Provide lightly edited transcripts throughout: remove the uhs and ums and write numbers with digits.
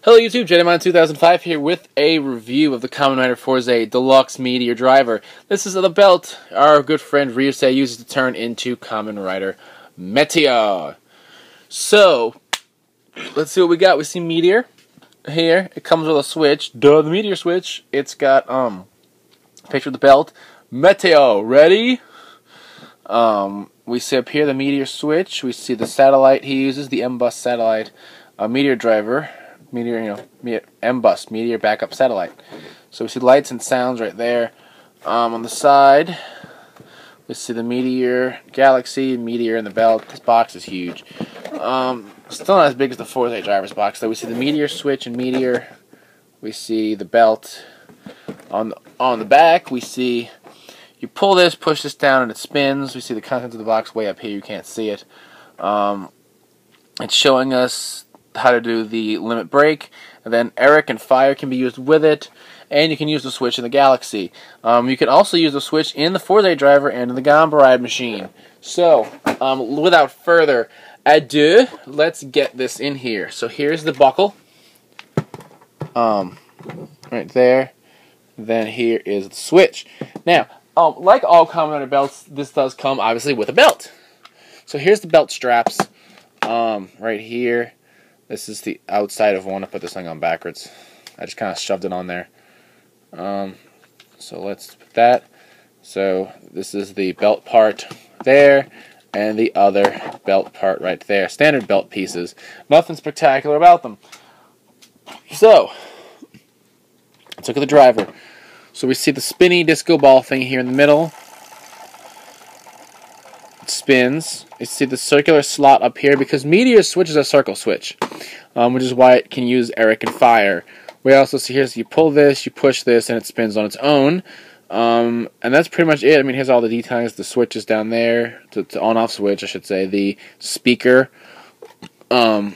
Hello YouTube, JediMon2005 here with a review of the Kamen Rider Fourze Deluxe Meteor Driver. This is the belt our good friend Ryusei uses to turn into Kamen Rider Meteor. So, let's see what we got. We see Meteor here. It comes with a switch. Duh, the Meteor Switch. It's got, picture of the belt. Meteor Ready. We see up here the Meteor Switch. We see the satellite he uses, the M-Bus satellite Meteor Driver. Meteor, M-Bus, Meteor Backup Satellite. So we see lights and sounds right there. On the side, we see the Meteor Galaxy, Meteor in the belt. This box is huge. Still not as big as the Fourze Driver's box, though. We see the Meteor Switch and Meteor. We see the belt. On the back, we see you pull this, push this down, and it spins. We see the contents of the box way up here. You can't see it. It's showing us how to do the limit break, and then Elek and Fire can be used with it, and you can use the switch in the Galaxy. You can also use the switch in the Fourze Driver and in the Kamen Rider machine. So, without further ado, let's get this in here. So here's the buckle, right there. Then here is the switch. Now, like all Kamen Rider belts, this does come obviously with a belt. So here's the belt straps, right here. This is the outside of one. I put this thing on backwards. I just kind of shoved it on there. So let's put that. So this is the belt part there, and the other belt part right there. Standard belt pieces. Nothing spectacular about them. So let's look at the driver. So we see the spinny disco ball thing here in the middle. It spins. You see the circular slot up here because Meteor Switch is a circle switch, which is why it can use Elek and Fire. We also see here, so you pull this, you push this, and it spins on its own. And that's pretty much it. I mean, here's all the details. The switch is down there, the on-off switch, I should say. The speaker. The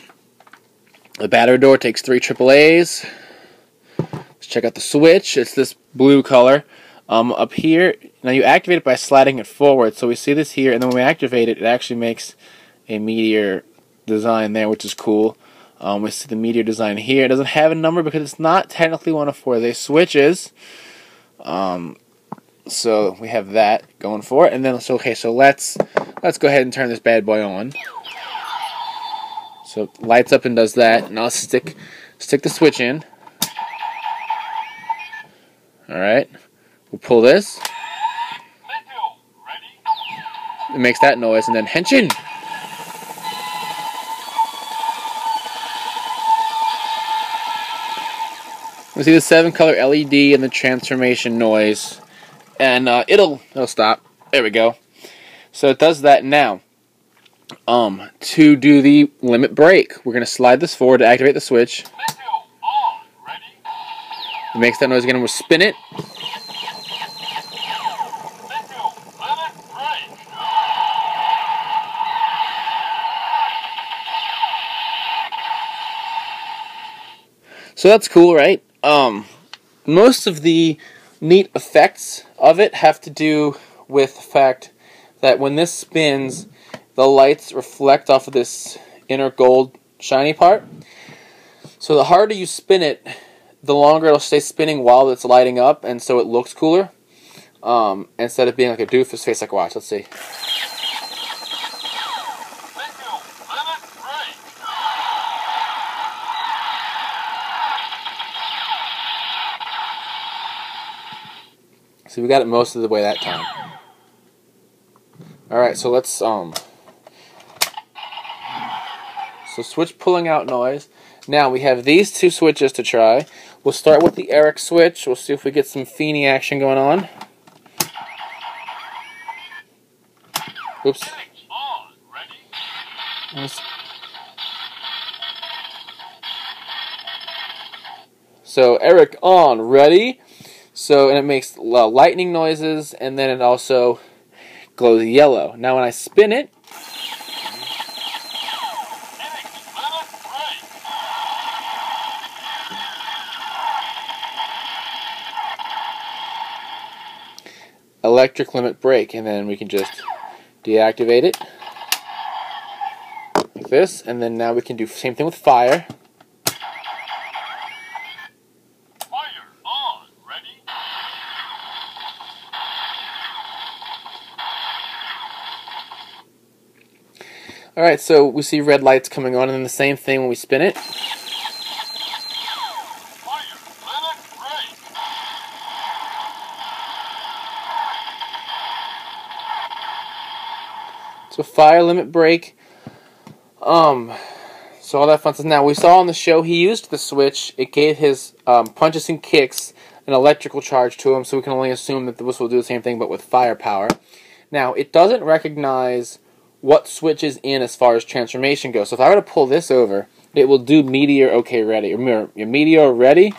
battery door takes 3 AAAs. Let's check out the switch. It's this blue color. Up here, now you activate it by sliding it forward. So we see this here, and then when we activate it, it actually makes a Meteor design there, which is cool. We see the Meteor design here. It doesn't have a number because it's not technically one of Fourze switches. So we have that going for it, and then so let's go ahead and turn this bad boy on. So it lights up and does that, and I'll stick the switch in. All right. We'll pull this. It makes that noise, and then Henshin. We see the 7-color LED and the transformation noise, and it'll stop. There we go. So it does that now. To do the limit break, we're gonna slide this forward to activate the switch. It makes that noise again, and we'll spin it. So that's cool, right? Most of the neat effects of it have to do with the fact that when this spins, the lights reflect off of this inner gold shiny part. So the harder you spin it, the longer it'll stay spinning while it's lighting up, and so it looks cooler. Instead of being like a doofus face, like watch, let's see. So we got it most of the way that time. Alright, so let's so switch pulling out noise. Now we have these 2 switches to try. We'll start with the Elek switch. We'll see if we get some Feeny action going on. Oops. So Elek on, ready? So, and it makes lightning noises, and then it also glows yellow. Now when I spin it, electric limit break, and then we can just deactivate it like this, and then now we can do the same thing with fire. Alright, so we see red lights coming on, and then the same thing when we spin it. So fire limit break. So all that fun stuff. Now we saw on the show he used the switch. It gave his punches and kicks an electrical charge to him, so we can only assume that the whistle will do the same thing but with firepower. Now it doesn't recognize what switch is in as far as transformation goes. So if I were to pull this over, it will do Meteor OK Ready, or Meteor Ready.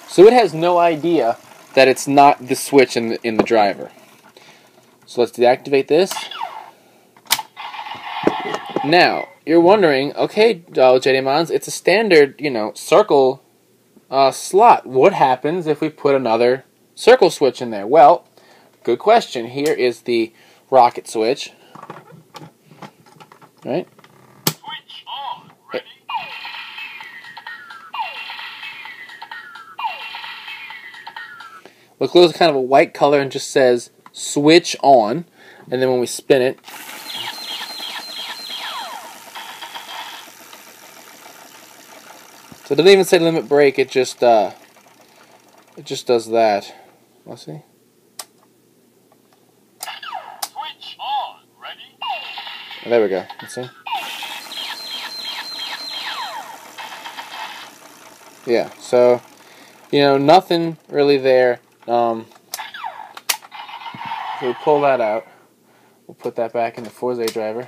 So it has no idea that it's not the switch in the driver. So let's deactivate this. Now, you're wondering, okay, JDMons, it's a standard, circle slot. What happens if we put another circle switch in there? Well, good question. Here is the rocket switch. Right? Switch on. Ready? Look, it's kind of a white color and just says switch on, and then when we spin it, so it doesn't even say limit break. It just does that. Let's see. Switch on. Ready? Oh, there we go. Let's see. Yeah. So nothing really there. So we pull that out. We'll put that back in the Fourze Driver.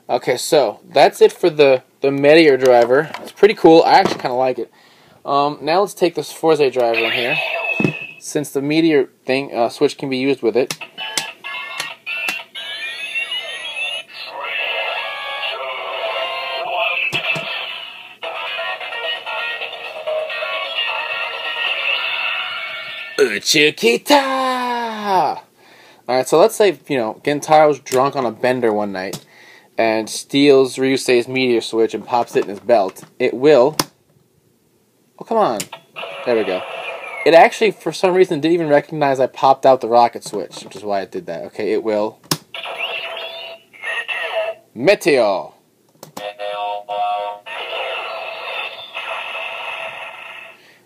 Okay, so that's it for the Meteor driver. It's pretty cool. I actually kind of like it. Now let's take this Fourze Driver in here. Since the Meteor switch can be used with it. Uchikita! Alright, so let's say, Gentaro was drunk on a bender one night and steals Ryusei's Meteor Switch and pops it in his belt. It will... Oh, come on. There we go. It actually, for some reason, didn't even recognize I popped out the rocket switch, which is why it did that. Okay, it will... Meteor!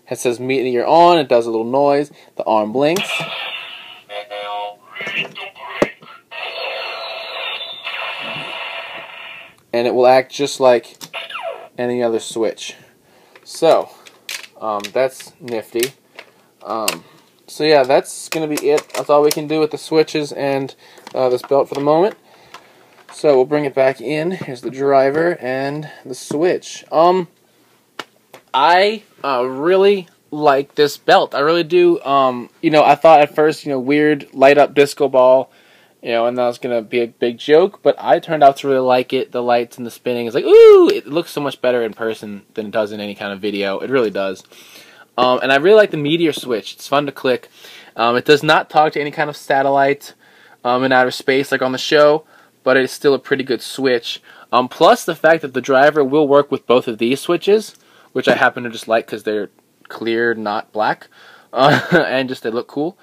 It says Meteor on, it does a little noise, the arm blinks. And it will act just like any other switch. So, that's nifty. So yeah, that's going to be it. That's all we can do with the switches and this belt for the moment. So we'll bring it back in. Here's the driver and the switch. I really like this belt. I really do. I thought at first, weird light up disco ball, and that was going to be a big joke, but I turned out to really like it. The lights and the spinning is like, ooh, it looks so much better in person than it does in any kind of video. It really does. And I really like the Meteor Switch. It's fun to click. It does not talk to any kind of satellite in outer space like on the show, but it's still a pretty good switch. Plus the fact that the driver will work with both of these switches, which I happen to just like because they're clear, not black, and just they look cool.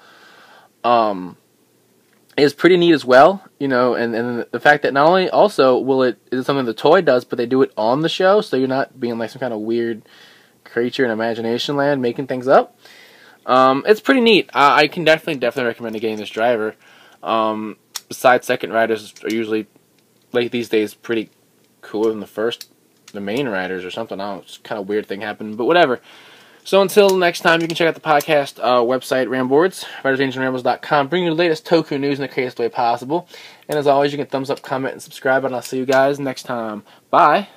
Is pretty neat as well, and the fact that not only also is it something the toy does, but they do it on the show, so you're not being like some kind of weird creature in Imagination Land making things up. It's pretty neat. I can definitely recommend getting this driver. Besides, second riders are usually, like these days, pretty cooler than the main riders or something. I don't know, it's kind of weird thing happened, but whatever. So until next time, you can check out the podcast website, Ramboards, ridersrangeandrambles.com. Bring you the latest Toku news in the craziest way possible. And as always, you can thumbs up, comment, and subscribe, and I'll see you guys next time. Bye!